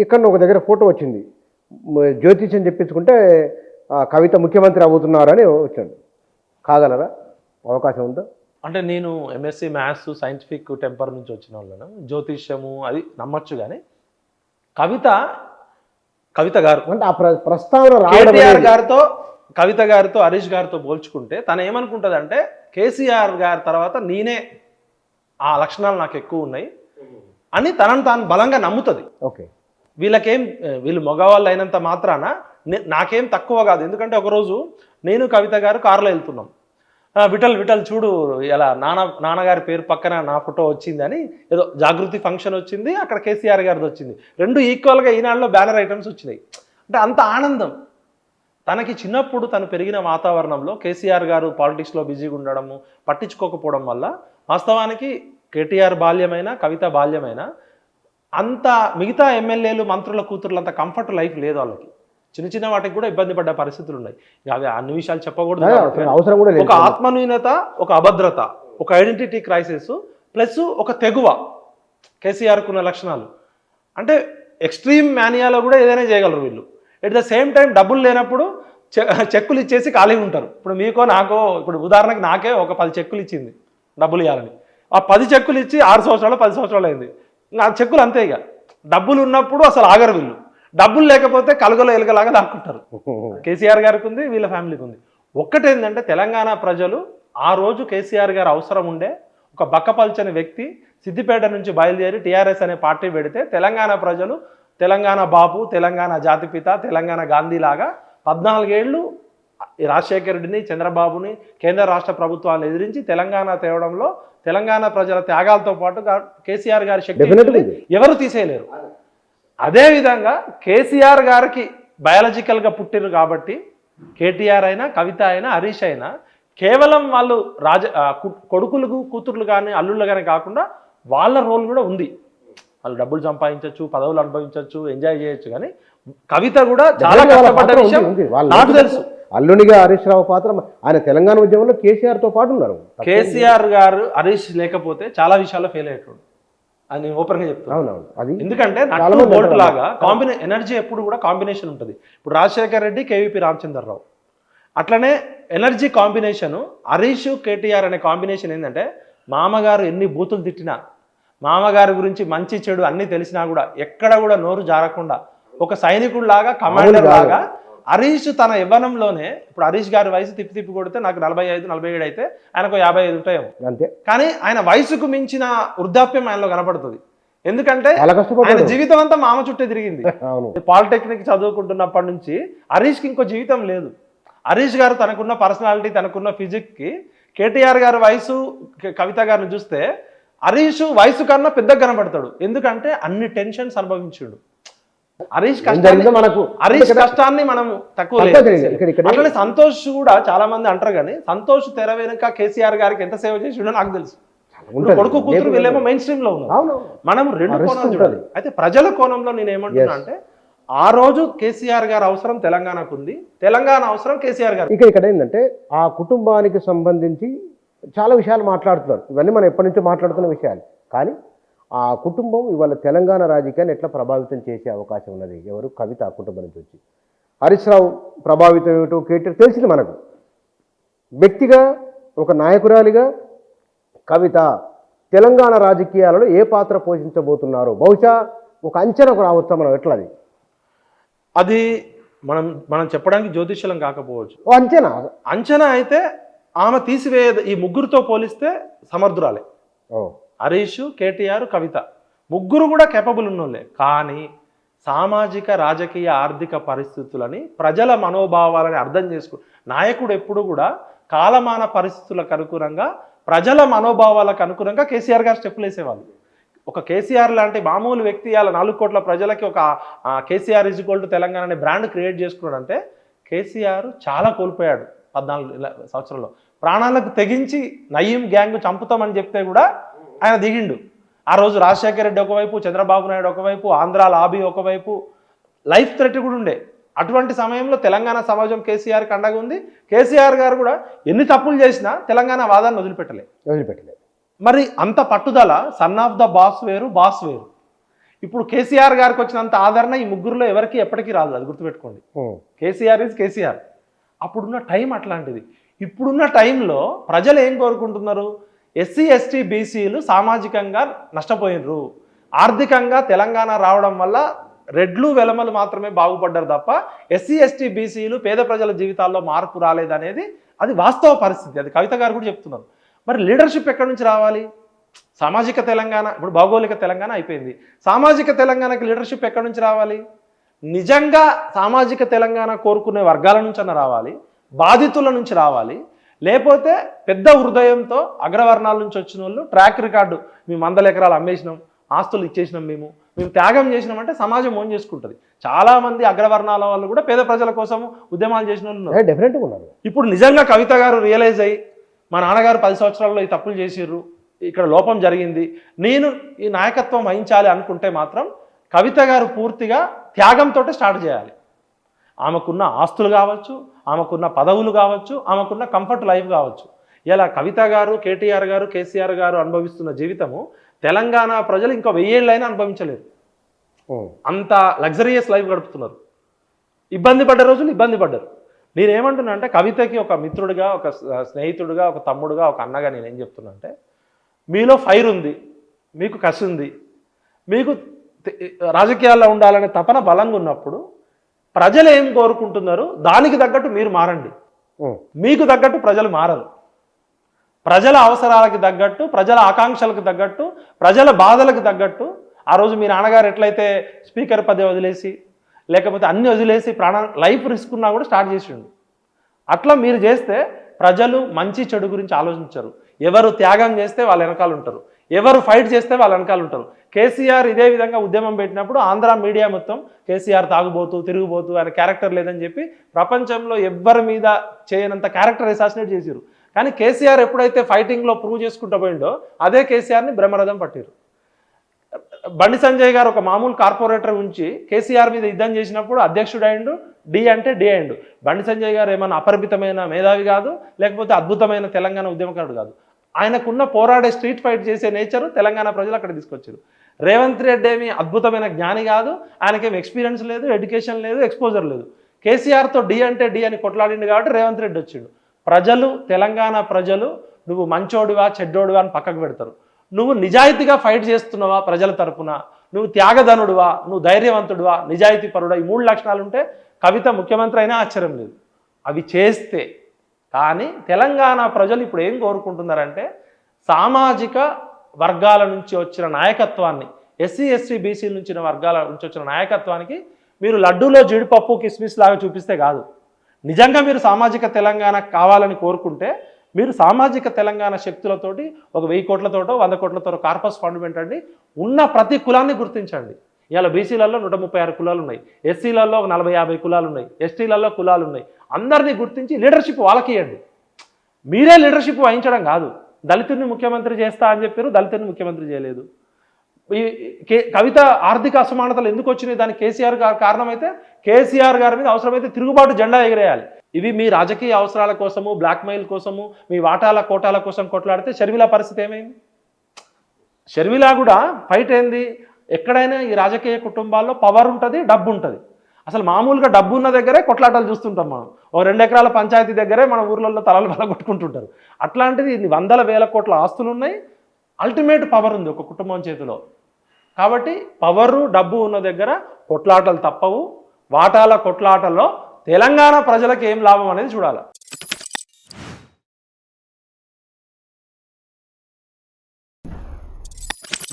ఇక్కడ ఒక దగ్గర ఫోటో వచ్చింది, జ్యోతిష్యం చెప్పించుకుంటే కవిత ముఖ్యమంత్రి అవుతున్నారని వచ్చాడు. కాగలరా? అవకాశం ఉందా? అంటే నేను ఎంఎస్సి మ్యాథ్స్ సైంటిఫిక్ టెంపర్ నుంచి వచ్చిన వాళ్ళను, జ్యోతిష్యము అది నమ్మచ్చు. కానీ కవిత గారు అంటే ఆ ప్రస్తావన కేటీఆర్ గారితో కవిత గారితో హరీష్ గారితో పోల్చుకుంటే తను ఏమనుకుంటుంది అంటే కేసీఆర్ గారి తర్వాత నేనే ఆ లక్షణాలు నాకు ఎక్కువ ఉన్నాయి అని తనను తాను బలంగా నమ్ముతుంది. ఓకే, వీళ్ళు మగవాళ్ళు అయినంత మాత్రాన నాకేం తక్కువ కాదు. ఎందుకంటే ఒకరోజు నేను కవిత గారు కారులో వెళ్తున్నాం, విఠల్ చూడు ఇలా నాన్నగారి పేరు పక్కన నా ఫోటో వచ్చిందని ఏదో జాగృతి ఫంక్షన్ వచ్చింది, అక్కడ కేసీఆర్ గారిది వచ్చింది, రెండు ఈక్వల్గా ఈనాడులో బ్యానర్ ఐటమ్స్ వచ్చినాయి. అంటే అంత ఆనందం తనకి. చిన్నప్పుడు తను పెరిగిన వాతావరణంలో కేసీఆర్ గారు పాలిటిక్స్లో బిజీగా ఉండడము, పట్టించుకోకపోవడం వల్ల వాస్తవానికి కేటీఆర్ బాల్యమైన కవిత బాల్యమైన అంత మిగతా ఎమ్మెల్యేలు మంత్రుల కూతుర్లు అంత కంఫర్ట్ లైఫ్ లేదు వాళ్ళకి. చిన్న చిన్న వాటికి కూడా ఇబ్బంది పడ్డ పరిస్థితులు ఉన్నాయి. అవి అన్ని విషయాలు చెప్పకూడదు, అవసరం కూడా లేదు. ఒక ఆత్మన్యూనత, ఒక అభద్రత, ఒక ఐడెంటిటీ క్రైసిస్ ప్లస్ ఒక తెగువ కేసీఆర్కు ఉన్న లక్షణాలు. అంటే ఎక్స్ట్రీమ్ మానియాలో కూడా ఏదైనా చేయగలరు వీళ్ళు. ఎట్ ద సేమ్ టైం డబ్బులు లేనప్పుడు చెక్కులు ఇచ్చేసి ఖాళీగా ఉంటారు. ఇప్పుడు మీకో నాకో, ఇప్పుడు ఉదాహరణకి నాకే ఒక 10 చెక్కులు ఇచ్చింది డబ్బులు ఇవ్వాలని, ఆ 10 చెక్కులు ఇచ్చి 6 సంవత్సరాలు 10 సంవత్సరాలు అయింది. ఆ చెక్కులు అంతే. ఇక డబ్బులు ఉన్నప్పుడు అసలు ఆగరు వీళ్ళు, డబ్బులు లేకపోతే కలుగలో ఎలుగలాగా దాక్కుంటారు. కేసీఆర్ గారికి ఉంది, వీళ్ళ ఫ్యామిలీకి ఉంది. ఒక్కటేంటంటే తెలంగాణ ప్రజలు ఆ రోజు కేసీఆర్ గారు అవసరం ఉండే ఒక బక్కపల్చని వ్యక్తి సిద్దిపేట నుంచి బయలుదేరి టీఆర్ఎస్ అనే పార్టీ పెడితే తెలంగాణ ప్రజలు తెలంగాణ బాపు, తెలంగాణ జాతిపిత, తెలంగాణ గాంధీ లాగా 14 ఏళ్ళు రాజశేఖర రెడ్డిని, చంద్రబాబుని, కేంద్ర రాష్ట్ర ప్రభుత్వాలను ఎదిరించి తెలంగాణ తేవడంలో తెలంగాణ ప్రజల త్యాగాలతో పాటు కేసీఆర్ గారి శక్తి ఎవరు తీసేయలేరు. అదేవిధంగా కేసీఆర్ గారికి బయాలజికల్గా పుట్టిరు కాబట్టి కేటీఆర్ అయినా, కవిత అయినా, హరీష్ అయినా కేవలం వాళ్ళు కొడుకులు కూతుర్లు కానీ అల్లుళ్ళు కానీ కాకుండా వాళ్ళ రోల్ కూడా ఉంది. వాళ్ళు డబ్బులు సంపాదించవచ్చు, పదవులు అనుభవించవచ్చు, ఎంజాయ్ చేయొచ్చు. కానీ కవిత కూడా చాలా కష్టపడ్డ విషయం నాకు తెలుసు. అల్లునిగా హరీష్ రావు పాత్ర, ఆయన తెలంగాణ ఉద్యమంలో కేసీఆర్తో పాటు ఉన్నారు. కేసీఆర్ గారు హరీష్ లేకపోతే చాలా విషయాల్లో ఫెయిల్ అయ్యేటోడు అని ఓపెన్గా చెప్తాను. అది ఎందుకంటే నట్టు బోల్ట్ లాగా ఎనర్జీ ఎప్పుడు కూడా కాంబినేషన్ ఉంటుంది. ఇప్పుడు రాజశేఖర రెడ్డి, కేవీపీ రామచంద్రరావు, అట్లనే ఎనర్జీ కాంబినేషను హరీష్ కేటీఆర్ అనే కాంబినేషన్ ఏంటంటే మామగారు ఎన్ని బూతులు తిట్టినా, మామగారి గురించి మంచి చెడు అన్నీ తెలిసినా కూడా ఎక్కడ కూడా నోరు జారకుండా ఒక సైనికుడు లాగా, కమాండర్ లాగా హరీష్ తన యవ్వనంలోనే, ఇప్పుడు హరీష్ గారి వయసు తిప్పి కొడితే నాకు 45, 47 అయితే ఆయనకు 55 ఉంటాయేమో అంతే. కానీ ఆయన వయసుకు మించిన వృద్ధాప్యం ఆయనలో కనపడుతుంది. ఎందుకంటే ఆయన జీవితం అంతా మామ చుట్టే తిరిగింది. పాలిటెక్నిక్ చదువుకుంటున్నప్పటి నుంచి హరీష్కి ఇంకో జీవితం లేదు. హరీష్ గారు తనకున్న పర్సనాలిటీ, తనకున్న ఫిజిక్కి కేటీఆర్ గారి వయసు, కవిత గారిని చూస్తే హరీష్ వయసు కన్నా పెద్దగా కనబడతాడు. ఎందుకంటే అన్ని టెన్షన్స్ అనుభవించాడు. హరీష్ కష్టాన్ని మనం తక్కువ. అట్లనే సంతోష్ కూడా చాలా మంది అంటారు, కానీ సంతోష్ తెర వెనుక కేసీఆర్ గారికి ఎంత సేవ చేసిండో నాకు తెలుసు. కొడుకు కూతురు వీళ్ళేమో మెయిన్ స్ట్రీమ్ లో ఉన్నారు, మనం రెండు కోణాలు చూడాలి. అయితే ప్రజల కోణంలో నేను ఏమంటున్నా అంటే ఆ రోజు కేసీఆర్ గారు అవసరం తెలంగాణకు ఉంది, తెలంగాణ అవసరం కేసీఆర్ గారు. ఇక్కడ ఏంటంటే ఆ కుటుంబానికి సంబంధించి చాలా విషయాలు మాట్లాడుతున్నారు. ఇవన్నీ మనం ఎప్పటి నుంచో మాట్లాడుతున్న విషయాలు. కానీ ఆ కుటుంబం ఇవాళ తెలంగాణ రాజకీయాన్ని ఎట్లా ప్రభావితం చేసే అవకాశం ఉన్నది? ఎవరు? కవిత ఆ కుటుంబం నుంచి వచ్చి. హరీష్ రావు ప్రభావితం ఏమిటో కేటీఆర్ తెలిసింది మనకు. వ్యక్తిగా ఒక నాయకురాలిగా కవిత తెలంగాణ రాజకీయాలలో ఏ పాత్ర పోషించబోతున్నారు? బహుశా ఒక అంచనాకు రావచ్చా మనం? ఎట్లా అది మనం చెప్పడానికి జ్యోతిష్యం కాకపోవచ్చు. అంచనా అయితే ఆమె ఈ ముగ్గురితో పోలిస్తే సమర్థురాలే. హరీష్, కేటీఆర్, కవిత ముగ్గురు కూడా కేపబుల్ ఉన్నోళ్ళే. కానీ సామాజిక, రాజకీయ, ఆర్థిక పరిస్థితులని, ప్రజల మనోభావాలని అర్థం చేసుకు నాయకుడు ఎప్పుడు కూడా కాలమాన పరిస్థితులకు అనుగుణంగా, ప్రజల మనోభావాలకు అనుగుణంగా కేసీఆర్ గారు స్టెప్పులు వేసేవాళ్ళు. ఒక కేసీఆర్ లాంటి మామూలు వ్యక్తి అలా 4 కోట్ల ప్రజలకి ఒక కేసీఆర్ = తెలంగాణ అనే బ్రాండ్ క్రియేట్ చేసుకున్నాడంటే కేసీఆర్ చాలా కోల్పోయాడు. 14 సంవత్సరంలో ప్రాణాలకు తెగించి నయీం గ్యాంగ్ చంపుతామని చెప్తే కూడా ఆయన దిగిండు. ఆ రోజు రాజశేఖర రెడ్డి ఒకవైపు, చంద్రబాబు నాయుడు ఒకవైపు, ఆంధ్ర లాబీ ఒకవైపు, లైఫ్ థ్రెట్ కూడా ఉండే. అటువంటి సమయంలో తెలంగాణ సమాజం కేసీఆర్కి అండగా ఉంది. కేసీఆర్ గారు కూడా ఎన్ని తప్పులు చేసినా తెలంగాణ వాదాన్ని వదిలిపెట్టలేదు. మరి అంత పట్టుదల, సన్ ఆఫ్ ద బాస్ వేరు, బాస్ వేరు. ఇప్పుడు కేసీఆర్ గారికి వచ్చినంత ఆదరణ ఈ ముగ్గురులో ఎవరికి ఎప్పటికీ రాదు, అది గుర్తుపెట్టుకోండి. కేసీఆర్ ఈజ్ కేసీఆర్. అప్పుడున్న టైం అట్లాంటిది. ఇప్పుడున్న టైంలో ప్రజలు ఏం కోరుకుంటున్నారు? ఎస్సీ ఎస్టీ బీసీలు సామాజికంగా నష్టపోయినరు, ఆర్థికంగా తెలంగాణ రావడం వల్ల రెడ్లు వెలమలు మాత్రమే బాగుపడ్డారు తప్ప ఎస్సీ ఎస్టీ బీసీలు పేద ప్రజల జీవితాల్లో మార్పు రాలేదనేది అది వాస్తవ పరిస్థితి. అది కవిత గారు కూడా చెప్తున్నారు. మరి లీడర్షిప్ ఎక్కడి నుంచి రావాలి? సామాజిక తెలంగాణ, ఇప్పుడు భౌగోళిక తెలంగాణ అయిపోయింది, సామాజిక తెలంగాణకి లీడర్షిప్ ఎక్కడి నుంచి రావాలి? నిజంగా సామాజిక తెలంగాణ కోరుకునే వర్గాల నుంచి అన్న రావాలి, బాధితుల నుంచి రావాలి. లేకపోతే పెద్ద హృదయంతో అగ్రవర్ణాల నుంచి వచ్చిన వాళ్ళు ట్రాక్ రికార్డు, మేము 100 ఎకరాలు అమ్మేసినాం, ఆస్తులు ఇచ్చేసినాం, మేము త్యాగం చేసినాం అంటే సమాజం ఓన్ చేసుకుంటుంది. చాలామంది అగ్రవర్ణాల వాళ్ళు కూడా పేద ప్రజల కోసం ఉద్యమాలు చేసిన వాళ్ళు ఉన్నారు. డెఫినెట్గా ఉన్నారు. ఇప్పుడు నిజంగా కవిత గారు రియలైజ్ అయ్యి మా నాన్నగారు 10 సంవత్సరాల్లో ఈ తప్పులు చేసిర్రు, ఇక్కడ లోపం జరిగింది, నేను ఈ నాయకత్వం వహించాలి అనుకుంటే మాత్రం కవిత గారు పూర్తిగా త్యాగంతో స్టార్ట్ చేయాలి. ఆమెకున్న ఆస్తులు కావచ్చు, ఆమెకున్న పదవులు కావచ్చు, ఆమెకున్న కంఫర్ట్ లైఫ్ కావచ్చు. ఇలా కవిత గారు, కేటీఆర్ గారు, కేసీఆర్ గారు అనుభవిస్తున్న జీవితము తెలంగాణ ప్రజలు ఇంకో 1000 ఏళ్ళైనా అనుభవించలేరు. అంత లగ్జరియస్ లైఫ్ గడుపుతున్నారు. ఇబ్బంది పడ్డ రోజులు ఇబ్బంది పడ్డారు. నేనేమంటున్నా అంటే కవితకి ఒక మిత్రుడిగా, ఒక స్నేహితుడిగా, ఒక తమ్ముడుగా, ఒక అన్నగా నేనేం చెప్తున్నా అంటే, మీలో ఫైర్ ఉంది, మీకు కసి ఉంది, మీకు రాజకీయాల్లో ఉండాలనే తపన బలంగా ఉన్నప్పుడు ప్రజలు ఏం కోరుకుంటున్నారు దానికి తగ్గట్టు మీరు మారండి. మీకు తగ్గట్టు ప్రజలు మారరు. ప్రజల అవసరాలకు తగ్గట్టు, ప్రజల ఆకాంక్షలకు తగ్గట్టు, ప్రజల బాధలకు తగ్గట్టు. ఆ రోజు మీ నాన్నగారు ఎట్లయితే స్పీకర్ పదవి వదిలేసి, లేకపోతే అన్ని వదిలేసి లైఫ్ రిస్క్ ఉన్నా కూడా స్టార్ట్ చేసిండు, అట్లా మీరు చేస్తే ప్రజలు మంచి చెడు గురించి ఆలోచించరు. ఎవరు త్యాగం చేస్తే వాళ్ళ వెనకాల ఉంటారు, ఎవరు ఫైట్ చేస్తే వాళ్ళ వెనకాల ఉంటారు. కేసీఆర్ ఇదే విధంగా ఉద్యమం పెట్టినప్పుడు ఆంధ్ర మీడియా మొత్తం కేసీఆర్ తాగుబోతూ తిరుగుబోతూ ఆయన క్యారెక్టర్ లేదని చెప్పి ప్రపంచంలో ఎవ్వరి మీద చేయనంత క్యారెక్టర్ అసాసినేట్ చేసిరు. కానీ కేసీఆర్ ఎప్పుడైతే ఫైటింగ్లో ప్రూవ్ చేసుకుంటూ పోయిండో అదే కేసీఆర్ని బ్రహ్మరథం పట్టిరు. బండి సంజయ్ గారు ఒక మామూలు కార్పొరేటర్ ఉంచి కేసీఆర్ మీద యుద్ధం చేసినప్పుడు అధ్యక్షుడు అయిండు, డి అంటే డి అయిండు. బండి సంజయ్ గారు ఏమన్నా అపరిమితమైన మేధావి కాదు, లేకపోతే అద్భుతమైన తెలంగాణ ఉద్యమకారుడు కాదు. ఆయనకున్న పోరాడే స్ట్రీట్ ఫైట్ చేసే నేచరు తెలంగాణ ప్రజలు అక్కడ తీసుకొచ్చారు. రేవంత్ రెడ్డి ఏమి అద్భుతమైన జ్ఞాని కాదు, ఆయనకేమి ఎక్స్పీరియన్స్ లేదు, ఎడ్యుకేషన్ లేదు, ఎక్స్పోజర్ లేదు. కేసీఆర్తో డి అంటే డి అని కొట్లాడిండు కాబట్టి రేవంత్ రెడ్డి వచ్చిండు. ప్రజలు, తెలంగాణ ప్రజలు నువ్వు మంచోడివా చెడ్డోడివా అని పక్కకు పెడతారు. నువ్వు నిజాయితీగా ఫైట్ చేస్తున్నావా ప్రజల తరపున, నువ్వు త్యాగధనుడువా, నువ్వు ధైర్యవంతుడువా, నిజాయితీ పరుడా, ఈ 3 లక్షణాలు ఉంటే కవిత ముఖ్యమంత్రి అయినా ఆశ్చర్యం లేదు. అవి చేస్తే. కానీ తెలంగాణ ప్రజలు ఇప్పుడు ఏం కోరుకుంటున్నారంటే సామాజిక వర్గాల నుంచి వచ్చిన నాయకత్వాన్ని, ఎస్సీ ఎస్టీ బీసీల నుంచి వర్గాల నుంచి వచ్చిన నాయకత్వానికి మీరు లడ్డూలో జీడిపప్పు కిస్మిస్ లాగా చూపిస్తే కాదు. నిజంగా మీరు సామాజిక తెలంగాణ కావాలని కోరుకుంటే మీరు సామాజిక తెలంగాణ శక్తులతోటి ఒక 1000 కోట్లతోటో 100 కోట్లతోటో కార్పస్ ఫండ్ పెట్టండి. ఉన్న ప్రతి కులాన్ని గుర్తించండి. ఇవాళ బీసీలలో 136 కులాలు ఉన్నాయి, ఎస్సీలలో ఒక 40-50 కులాలు ఉన్నాయి, ఎస్టీలలో కులాలు ఉన్నాయి. అందరినీ గుర్తించి లీడర్షిప్ వాళ్ళకి ఇవ్వండి. మీరే లీడర్షిప్ వహించడం కాదు. దళితుడిని ముఖ్యమంత్రి చేస్తా అని చెప్పారు, దళితుడిని ముఖ్యమంత్రి చేయలేదు. ఈ కవిత ఆర్థిక అసమానతలు ఎందుకు వచ్చినాయి దానికి కేసీఆర్ గారు కారణమైతే కేసీఆర్ గారి మీద అవసరమైతే తిరుగుబాటు జెండా ఎగిరేయాలి. ఇవి మీ రాజకీయ అవసరాల కోసము, బ్లాక్మెయిల్ కోసము, మీ వాటాల కోటాల కోసం కొట్లాడితే షర్మిల పరిస్థితి ఏమైంది? షర్మిల కూడా ఫైట్ ఏంది? ఎక్కడైనా ఈ రాజకీయ కుటుంబాల్లో పవర్ ఉంటుంది, డబ్బు ఉంటుంది. అసలు మామూలుగా డబ్బు ఉన్న దగ్గరే కొట్లాటలు చూస్తుంటాం మనం. ఓ 2 ఎకరాల పంచాయతీ దగ్గరే మన ఊర్లలో తలలు బల కొట్టుకుంటుంటారు. అట్లాంటిది ఇన్ని 100,000 కోట్ల ఆస్తులు ఉన్నాయి, అల్టిమేట్ పవర్ ఉంది ఒక కుటుంబం చేతిలో. కాబట్టి పవరు డబ్బు ఉన్న దగ్గర కొట్లాటలు తప్పవు. వాటాల కొట్లాటల్లో తెలంగాణ ప్రజలకు ఏం లాభం అనేది చూడాలి.